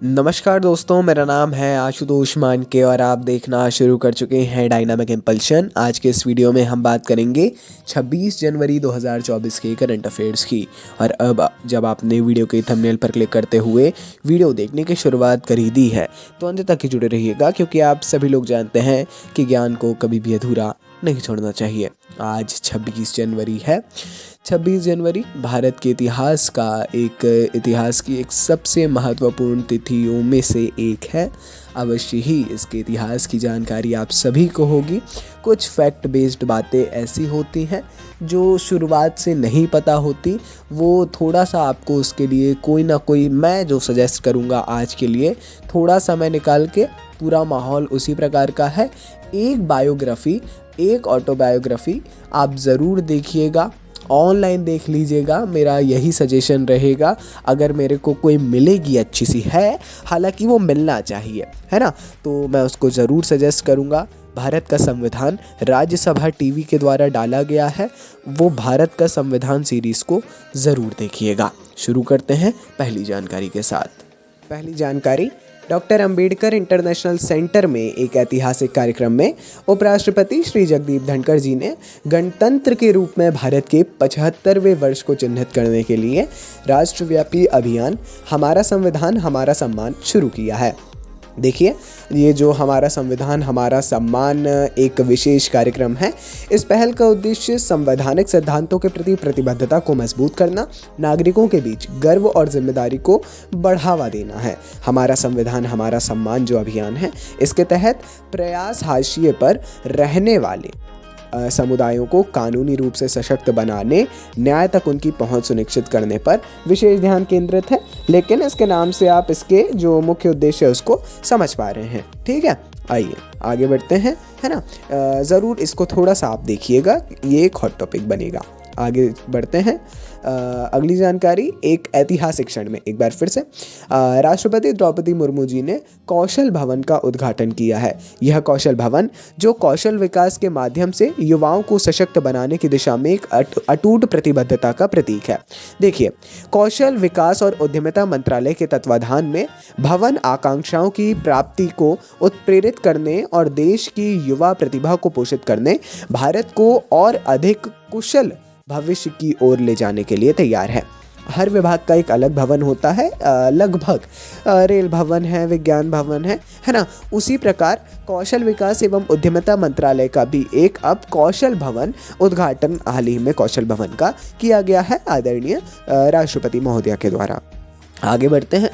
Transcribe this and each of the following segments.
नमस्कार दोस्तों, मेरा नाम है आशुतोष मानके और आप देखना शुरू कर चुके हैं डायनामिक इम्पल्शन। आज के इस वीडियो में हम बात करेंगे 26 जनवरी 2024 के करंट अफेयर्स की। और अब जब आपने वीडियो के थंबनेल पर क्लिक करते हुए वीडियो देखने की शुरुआत कर ही दी है तो अंत तक ही जुड़े रहिएगा, क्योंकि आप सभी लोग जानते हैं कि ज्ञान को कभी भी अधूरा नहीं छोड़ना चाहिए। आज 26 जनवरी है। 26 जनवरी भारत के इतिहास की एक सबसे महत्वपूर्ण तिथियों में से एक है। अवश्य ही इसके इतिहास की जानकारी आप सभी को होगी। कुछ फैक्ट बेस्ड बातें ऐसी होती हैं जो शुरुआत से नहीं पता होती, वो थोड़ा सा आपको उसके लिए कोई ना कोई मैं जो सजेस्ट करूँगा आज के लिए, थोड़ा समय निकाल के पूरा माहौल उसी प्रकार का है। एक बायोग्राफी, एक ऑटोबायोग्राफी आप ज़रूर देखिएगा, ऑनलाइन देख लीजिएगा, मेरा यही सजेशन रहेगा। अगर मेरे को कोई मिलेगी अच्छी सी है, हालांकि वो मिलना चाहिए, है ना, तो मैं उसको ज़रूर सजेस्ट करूँगा। भारत का संविधान राज्यसभा टीवी के द्वारा डाला गया है, वो भारत का संविधान सीरीज़ को ज़रूर देखिएगा। शुरू करते हैं पहली जानकारी के साथ। पहली जानकारी, डॉक्टर अंबेडकर इंटरनेशनल सेंटर में एक ऐतिहासिक कार्यक्रम में उपराष्ट्रपति श्री जगदीप धनखड़ जी ने गणतंत्र के रूप में भारत के 75वें वर्ष को चिन्हित करने के लिए राष्ट्रव्यापी अभियान हमारा संविधान हमारा सम्मान शुरू किया है। देखिए, ये जो हमारा संविधान हमारा सम्मान एक विशेष कार्यक्रम है। इस पहल का उद्देश्य संवैधानिक सिद्धांतों के प्रति प्रतिबद्धता को मजबूत करना, नागरिकों के बीच गर्व और जिम्मेदारी को बढ़ावा देना है। हमारा संविधान हमारा सम्मान जो अभियान है, इसके तहत प्रयास हाशिए पर रहने वाले समुदायों को कानूनी रूप से सशक्त बनाने, न्याय तक उनकी पहुंच सुनिश्चित करने पर विशेष ध्यान केंद्रित है। लेकिन इसके नाम से आप इसके जो मुख्य उद्देश्य है उसको समझ पा रहे हैं, ठीक है। आइए आगे बढ़ते हैं, है ना। ज़रूर इसको थोड़ा सा आप देखिएगा, ये एक हॉट टॉपिक बनेगा। आगे बढ़ते हैं। अगली जानकारी, एक ऐतिहासिक क्षण में एक बार फिर से राष्ट्रपति द्रौपदी मुर्मू जी ने कौशल भवन का उद्घाटन किया है। यह कौशल भवन जो कौशल विकास के माध्यम से युवाओं को सशक्त बनाने की दिशा में एक अटूट प्रतिबद्धता का प्रतीक है। देखिए, कौशल विकास और उद्यमिता मंत्रालय के तत्वाधान में भवन आकांक्षाओं की प्राप्ति को उत्प्रेरित करने और देश की युवा प्रतिभा को पोषित करने, भारत को और अधिक कुशल भविष्य की ओर ले जाने के लिए तैयार है। हर विभाग का एक अलग भवन होता है, लगभग रेल भवन है, विज्ञान भवन है ना। उसी प्रकार कौशल विकास एवं उद्यमिता मंत्रालय का भी एक अब कौशल भवन उद्घाटन हाल ही में कौशल भवन का किया गया है आदरणीय राष्ट्रपति महोदया के द्वारा। आगे बढ़ते हैं।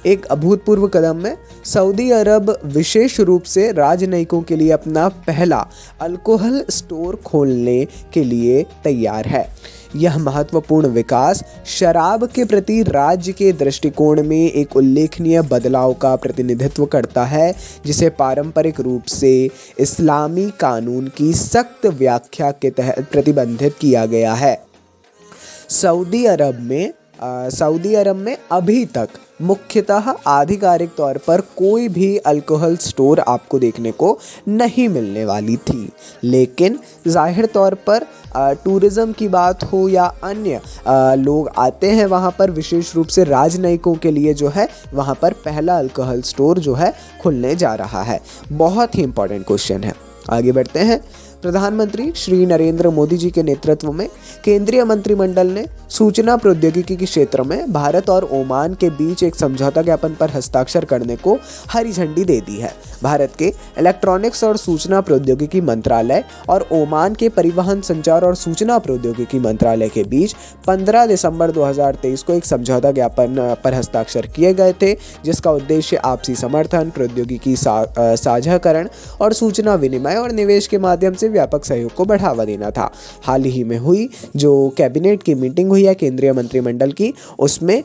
एक अभूतपूर्व कदम में सऊदी अरब विशेष रूप से राजनयिकों के लिए अपना पहला अल्कोहल स्टोर खोलने के लिए तैयार है। यह महत्वपूर्ण विकास शराब के प्रति राज्य के दृष्टिकोण में एक उल्लेखनीय बदलाव का प्रतिनिधित्व करता है, जिसे पारंपरिक रूप से इस्लामी कानून की सख्त व्याख्या के तहत प्रतिबंधित किया गया है। सऊदी अरब में अभी तक मुख्यतः आधिकारिक तौर पर कोई भी अल्कोहल स्टोर आपको देखने को नहीं मिलने वाली थी, लेकिन जाहिर तौर पर टूरिज़्म की बात हो या अन्य लोग आते हैं वहाँ पर, विशेष रूप से राजनयिकों के लिए जो है वहाँ पर पहला अल्कोहल स्टोर जो है खुलने जा रहा है। बहुत ही इंपॉर्टेंट क्वेश्चन है। आगे बढ़ते हैं। प्रधानमंत्री श्री नरेंद्र मोदी जी के नेतृत्व में केंद्रीय मंत्रिमंडल ने सूचना प्रौद्योगिकी के क्षेत्र में भारत और ओमान के बीच एक समझौता ज्ञापन पर हस्ताक्षर करने को हरी झंडी दे दी है। भारत के इलेक्ट्रॉनिक्स और सूचना प्रौद्योगिकी मंत्रालय और ओमान के परिवहन, संचार और सूचना प्रौद्योगिकी मंत्रालय के बीच 15 दिसंबर 2023 को एक समझौता ज्ञापन पर हस्ताक्षर किए गए थे, जिसका उद्देश्य आपसी समर्थन, प्रौद्योगिकी साझाकरण और सूचना विनिमय और निवेश के माध्यम से व्यापक सहयोग को बढ़ावा देना था। हाल ही में हुई जो कैबिनेट की मीटिंग हुई है केंद्रीय मंत्रिमंडल की, उसमें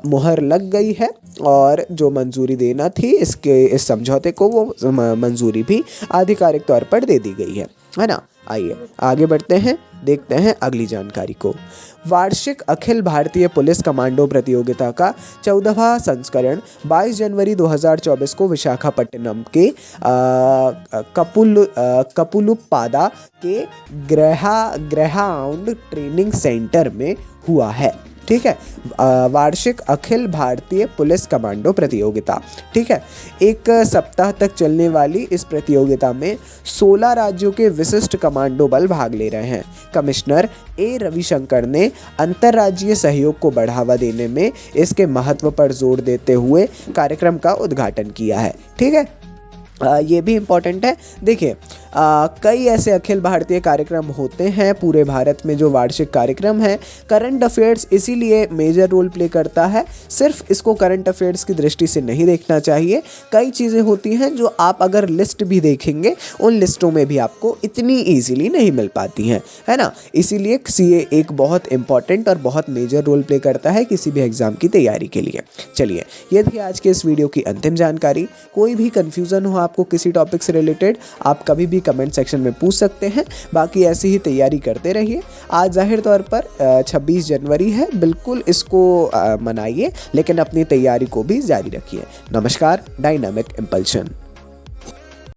मुहर लग गई है और जो मंजूरी देना थी इस समझौते को, वो मंजूरी भी आधिकारिक तौर पर दे दी गई है ना। आइए आगे बढ़ते हैं, देखते हैं अगली जानकारी को। वार्षिक अखिल भारतीय पुलिस कमांडो प्रतियोगिता का 14वां संस्करण 22 जनवरी 2024 को विशाखापट्टनम के कपुलुपादा के ग्रेहाउंड ट्रेनिंग सेंटर में हुआ है। ठीक है। वार्षिक अखिल भारतीय पुलिस कमांडो प्रतियोगिता, ठीक है। एक सप्ताह तक चलने वाली इस प्रतियोगिता में 16 राज्यों के विशिष्ट कमांडो बल भाग ले रहे हैं। कमिश्नर ए रविशंकर ने अंतर्राज्यीय सहयोग को बढ़ावा देने में इसके महत्व पर जोर देते हुए कार्यक्रम का उद्घाटन किया है, ठीक है। ये भी इम्पॉर्टेंट है। देखिए, कई ऐसे अखिल भारतीय कार्यक्रम होते हैं पूरे भारत में जो वार्षिक कार्यक्रम है। करंट अफेयर्स इसीलिए मेजर रोल प्ले करता है। सिर्फ इसको करंट अफेयर्स की दृष्टि से नहीं देखना चाहिए। कई चीज़ें होती हैं जो आप अगर लिस्ट भी देखेंगे, उन लिस्टों में भी आपको इतनी ईजिली नहीं मिल पाती हैं, है ना। इसीलिए सीए एक बहुत इंपॉर्टेंट और बहुत मेजर रोल प्ले करता है किसी भी एग्ज़ाम की तैयारी के लिए। चलिए, ये थी आज के इस वीडियो की अंतिम जानकारी। कोई भी कन्फ्यूज़न हो आपको किसी टॉपिक से रिलेटेड, आप कभी भी कमेंट सेक्शन में पूछ सकते हैं। बाकी ऐसी ही तैयारी करते रहिए। आज जाहिर तौर पर 26 जनवरी है, बिल्कुल इसको मनाइए, लेकिन अपनी तैयारी को भी जारी रखिए। नमस्कार, डायनामिक इम्पल्शन।